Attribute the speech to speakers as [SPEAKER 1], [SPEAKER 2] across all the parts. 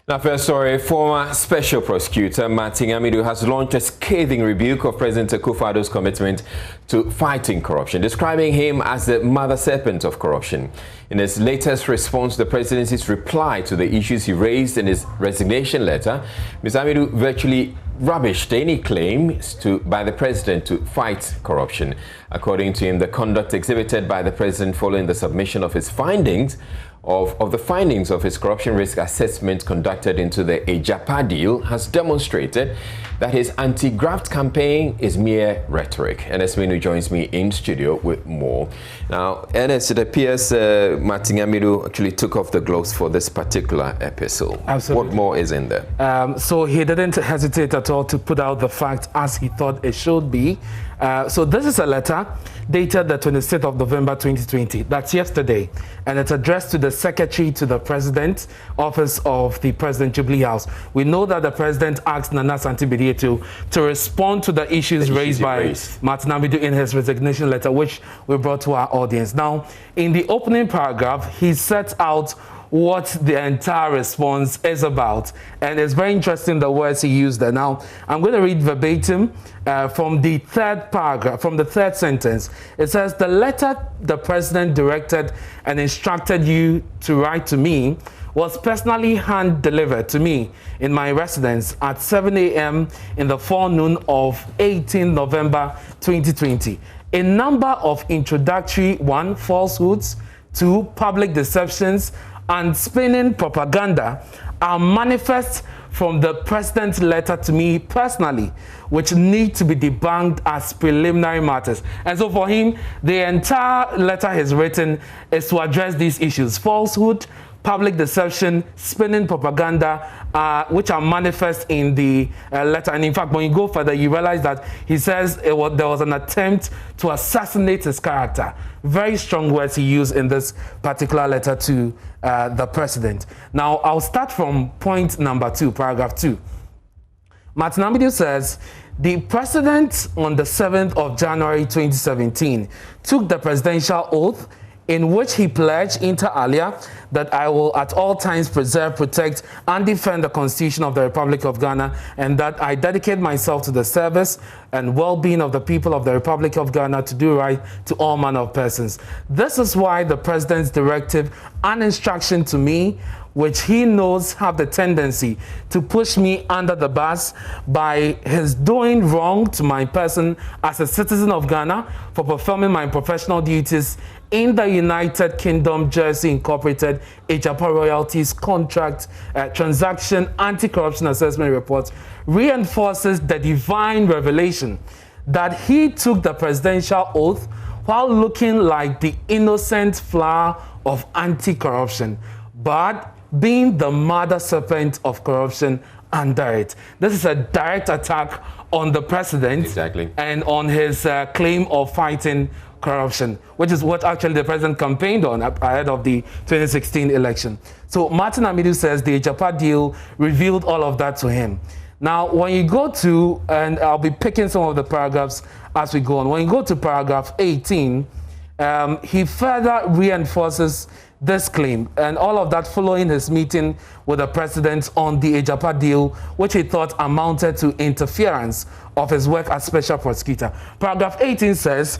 [SPEAKER 1] Now, first story, former Special Prosecutor Martin Amidu has launched a scathing rebuke of President Akufo-Addo's commitment to fighting corruption, describing him as the mother serpent of corruption. In his latest response to the presidency's reply to the issues he raised in his resignation letter, Mr. Amidu virtually rubbished any claims by the president to fight corruption. According to him, the conduct exhibited by the president following the submission of his findings of the findings of his corruption risk assessment conducted into the Ejapa deal has demonstrated that his anti-graft campaign is mere rhetoric. Ernest Minu joins me in studio with more. Now, Ernest, it appears Martin Amidu actually took off the gloves for this particular episode.
[SPEAKER 2] Absolutely.
[SPEAKER 1] What more is in there?
[SPEAKER 2] So he didn't hesitate at all to put out the fact as he thought it should be. So this is a letter dated the 26th of November 2020. That's yesterday. And it's addressed to the Secretary to the President, Office of the President, Jubilee House. We know that the President asked Nana Santibidi to respond to the issues raised by Martin Amidu in his resignation letter, which we brought to our audience. Now, in the opening paragraph, he sets out what the entire response is about. And it's very interesting the words he used there. Now, I'm going to read verbatim from the third paragraph, from the third sentence. It says, "The letter the president directed and instructed you to write to me was personally hand-delivered to me in my residence at 7 a.m. in the forenoon of 18 November 2020. A number of introductory, 1, falsehoods, 2, public deceptions, and spinning propaganda are manifest from the president's letter to me personally, which need to be debunked as preliminary matters." And so for him, the entire letter he's written is to address these issues: falsehood, public deception, spinning propaganda, which are manifest in the letter. And in fact, when you go further, you realize that he says there was an attempt to assassinate his character. Very strong words he used in this particular letter to the president. Now, I'll start from point number 2, paragraph 2. Martin Amidu says, "The president on the 7th of January 2017 took the presidential oath in which he pledged inter alia that I will at all times preserve, protect, and defend the Constitution of the Republic of Ghana, and that I dedicate myself to the service and well-being of the people of the Republic of Ghana to do right to all manner of persons. This is why the President's directive and instruction to me, which he knows have the tendency to push me under the bus by his doing wrong to my person as a citizen of Ghana for performing my professional duties in the United Kingdom, Jersey Incorporated, Ejapa Royalties Contract Transaction Anti-Corruption Assessment Report, reinforces the divine revelation that he took the presidential oath while looking like the innocent flower of anti-corruption, but being the mother serpent of corruption under it." This is a direct attack on the president and on his claim of fighting corruption, which is what actually the president campaigned on ahead of the 2016 election. So Martin Amidu says the Ejapa deal revealed all of that to him. Now, when you go to, and I'll be picking some of the paragraphs as we go on, when you go to paragraph 18, he further reinforces this claim, and all of that following his meeting with the president on the Ejapa deal, which he thought amounted to interference of his work as special prosecutor. Paragraph 18 says,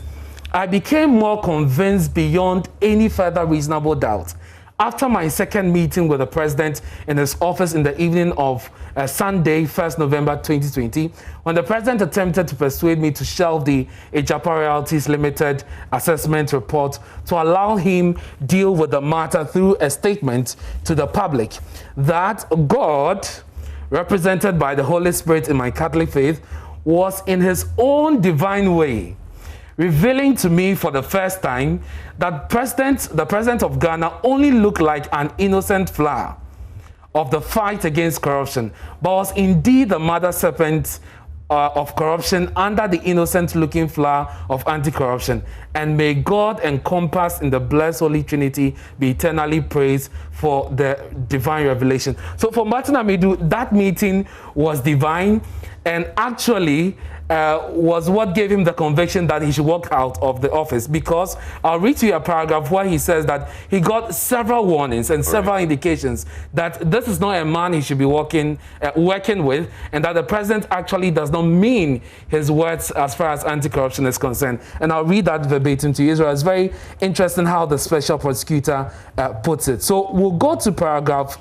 [SPEAKER 2] "I became more convinced beyond any further reasonable doubt after my second meeting with the president in his office in the evening of Sunday, 1st November 2020, when the president attempted to persuade me to shelve the Ejapa Royalties Limited assessment report to allow him deal with the matter through a statement to the public that God, represented by the Holy Spirit in my Catholic faith, was in his own divine way revealing to me for the first time that the president of Ghana only looked like an innocent flower of the fight against corruption, but was indeed the mother serpent of corruption under the innocent-looking flower of anti-corruption. And may God encompass in the blessed Holy Trinity be eternally praised for the divine revelation." So for Martin Amidu, that meeting was divine. and actually was what gave him the conviction that he should walk out of the office, because I'll read to you a paragraph where he says that he got several warnings and several indications that this is not a man he should be working with, and that the president actually does not mean his words as far as anti-corruption is concerned. And I'll read that verbatim to you. It's very interesting how the special prosecutor puts it. So we'll go to paragraph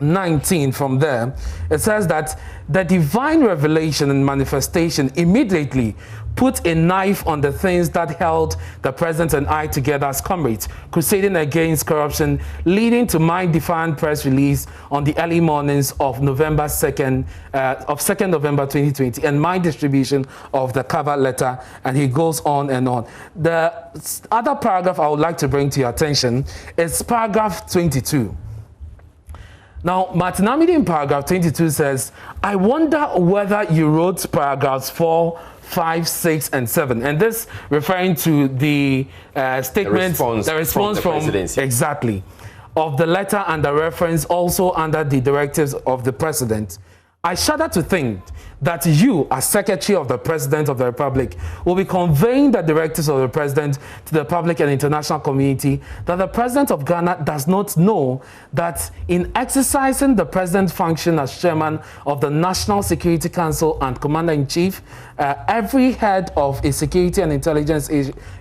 [SPEAKER 2] 19 from there. It says that the divine revelation and manifestation immediately put a knife on the things that held the president and I together as comrades, crusading against corruption, leading to my defiant press release on the early mornings of November 2nd, of 2nd November 2020, and my distribution of the cover letter. And he goes on and on. The other paragraph I would like to bring to your attention is paragraph 22. Now, Martin Amidu in paragraph 22 says, I wonder whether you wrote paragraphs 4, 5, 6, and 7. And this referring to the statement, the response from the presidency. Exactly, of the letter and the reference also under the directives of the president. I shudder to think that you, as Secretary of the President of the Republic, will be conveying the directives of the President to the public and international community, that the President of Ghana does not know that in exercising the President's function as Chairman of the National Security Council and Commander-in-Chief, every head of a security and intelligence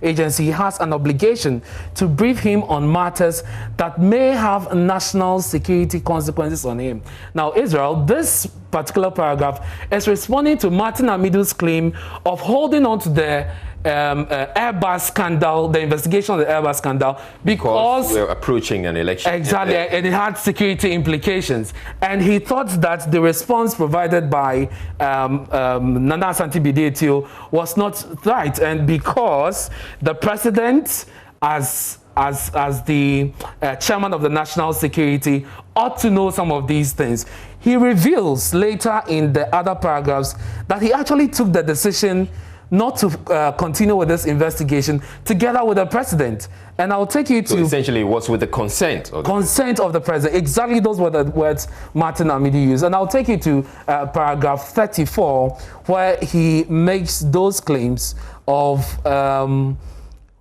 [SPEAKER 2] agency has an obligation to brief him on matters that may have national security consequences on him. Now, Israel, this particular paragraph is responding to Martin Amidu's claim of holding on to the Airbus scandal, the investigation of the Airbus scandal, because
[SPEAKER 1] we're approaching an election.
[SPEAKER 2] Exactly, and it had security implications. And he thought that the response provided by Nana Asante Bidetio was not right, and because the president, as the chairman of the national security, ought to know some of these things. He reveals later in the other paragraphs that he actually took the decision not to continue with this investigation together with the president. And I'll take you to...
[SPEAKER 1] So essentially it was with the consent of
[SPEAKER 2] the president. Exactly, those were the words Martin Amidu used. And I'll take you to paragraph 34, where he makes those claims of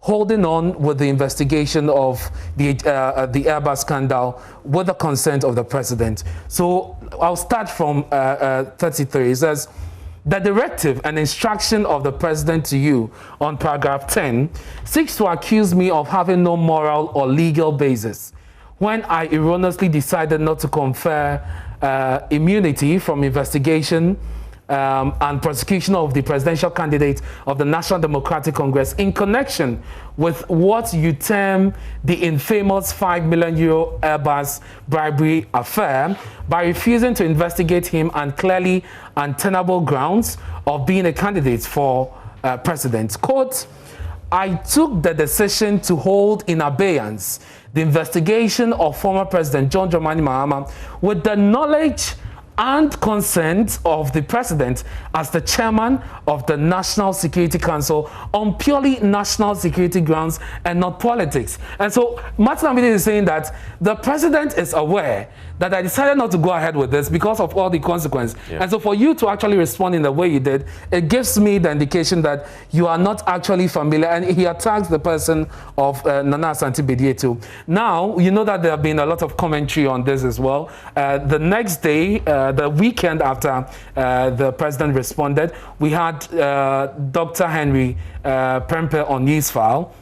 [SPEAKER 2] holding on with the investigation of the Airbus scandal with the consent of the president. So I'll start from 33. It says, the directive and instruction of the president to you on paragraph 10 seeks to accuse me of having no moral or legal basis when I erroneously decided not to confer immunity from investigation and prosecution of the presidential candidate of the National Democratic Congress in connection with what you term the infamous €5 million Airbus bribery affair, by refusing to investigate him on clearly untenable grounds of being a candidate for president. Quote, I took the decision to hold in abeyance the investigation of former President John Dramani Mahama with the knowledge and consent of the president as the chairman of the National Security Council on purely national security grounds and not politics. And so Martin Amidu is saying that the president is aware that I decided not to go ahead with this because of all the consequences. Yeah. And so for you to actually respond in the way you did, it gives me the indication that you are not actually familiar. And he attacks the person of Nana Asante Bidetio. Now, you know that there have been a lot of commentary on this as well. The next day, the weekend after the president responded, we had Dr. Henry Prempe on Newsfile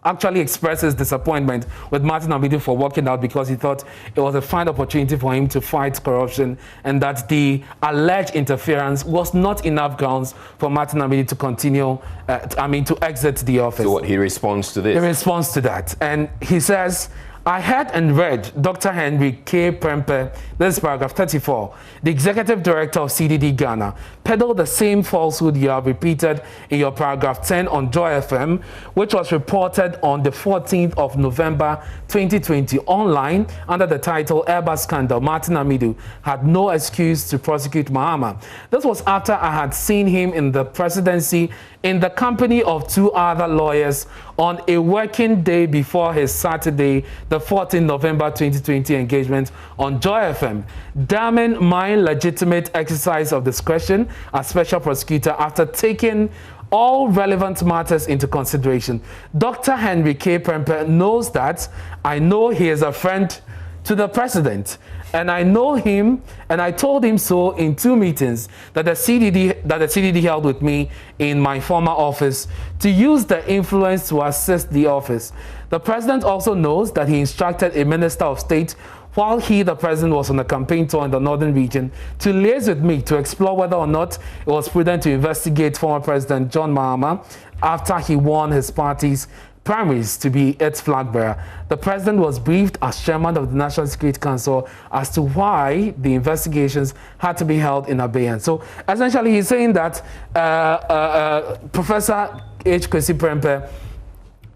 [SPEAKER 2] actually expresses disappointment with Martin Amidu for walking out because he thought it was a fine opportunity for him to fight corruption, and that the alleged interference was not enough grounds for Martin Amidu to continue, to exit the office.
[SPEAKER 1] So what, he responds to this?
[SPEAKER 2] He responds to that. And he says, I heard and read Dr. Henry K. Prempe, this is paragraph 34, the executive director of CDD Ghana, peddle the same falsehood you have repeated in your paragraph 10 on Joy FM, which was reported on the 14th of November 2020 online under the title Airbus Scandal. Martin Amidu had no excuse to prosecute Mahama. This was after I had seen him in the presidency in the company of two other lawyers on a working day before his Saturday, the the 14 November 2020 engagement on Joy FM, damning my legitimate exercise of discretion as special prosecutor after taking all relevant matters into consideration. Dr. Henry K. Prempeh knows that I know he is a friend to the president, and I know him, and I told him so in 2 meetings that the CDD held with me in my former office to use the influence to assist the office. The president also knows that he instructed a minister of state while he, the president, was on a campaign tour in the northern region to liaise with me to explore whether or not it was prudent to investigate former President John Mahama after he won his party's primaries to be its flag bearer. The president was briefed as chairman of the National Security Council as to why the investigations had to be held in abeyance. So essentially he's saying that Professor H. Kwesi Prempeh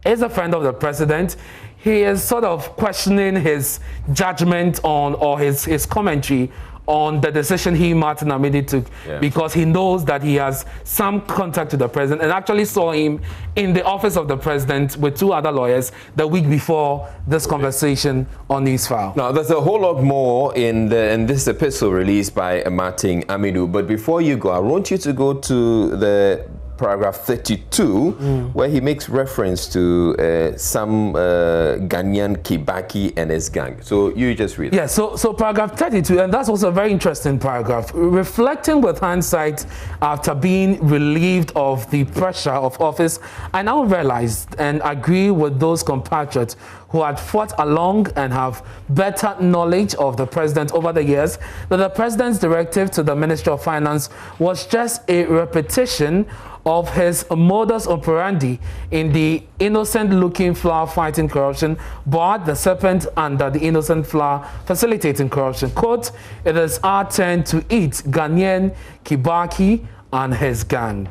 [SPEAKER 2] is a friend of the president. He is sort of questioning his judgment on, or his commentary on the decision he, Martin Amidu, took, because he knows that he has some contact to the president, and actually saw him in the office of the president with 2 other lawyers the week before this conversation on Newsfile.
[SPEAKER 1] Now, there's a whole lot more in this epistle released by Martin Amidu, but before you go, I want you to go to the paragraph 32, where he makes reference to some Ghanaian Kibaki and his gang. So you just read.
[SPEAKER 2] Yeah, so paragraph 32, and that's also a very interesting paragraph. Reflecting with hindsight after being relieved of the pressure of office, I now realized and agree with those compatriots who had fought along and have better knowledge of the president over the years that the president's directive to the Ministry of Finance was just a repetition of his modus operandi in the innocent-looking flower fighting corruption, but the serpent under the innocent flower facilitating corruption. Quote, "It is our turn to eat Ghanaian Kibaki and his gang."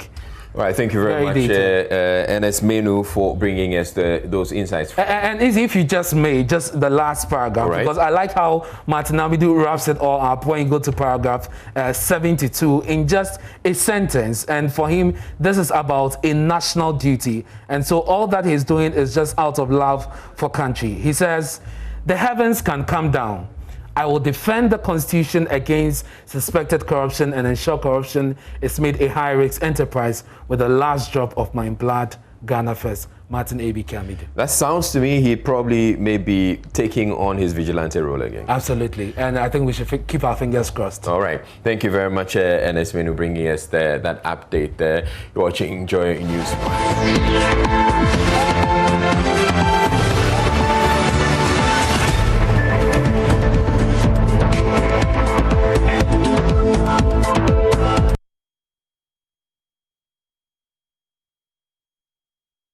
[SPEAKER 1] All right, thank you very much, Ernest Menu, for bringing us those insights.
[SPEAKER 2] And if you just made just the last paragraph, because I like how Martin Amidu wraps it all up when you go to paragraph 72 in just a sentence. And for him, this is about a national duty. And so all that he's doing is just out of love for country. He says, "The heavens can come down. I will defend the Constitution against suspected corruption and ensure corruption is made a high-risk enterprise with the last drop of my blood. Ghana first." Martin A.B.K. Amidu.
[SPEAKER 1] That sounds to me he probably may be taking on his vigilante role again.
[SPEAKER 2] Absolutely, and I think we should keep our fingers crossed.
[SPEAKER 1] All right, thank you very much, Ernest Menu, bringing us that update there. You're watching Joy News.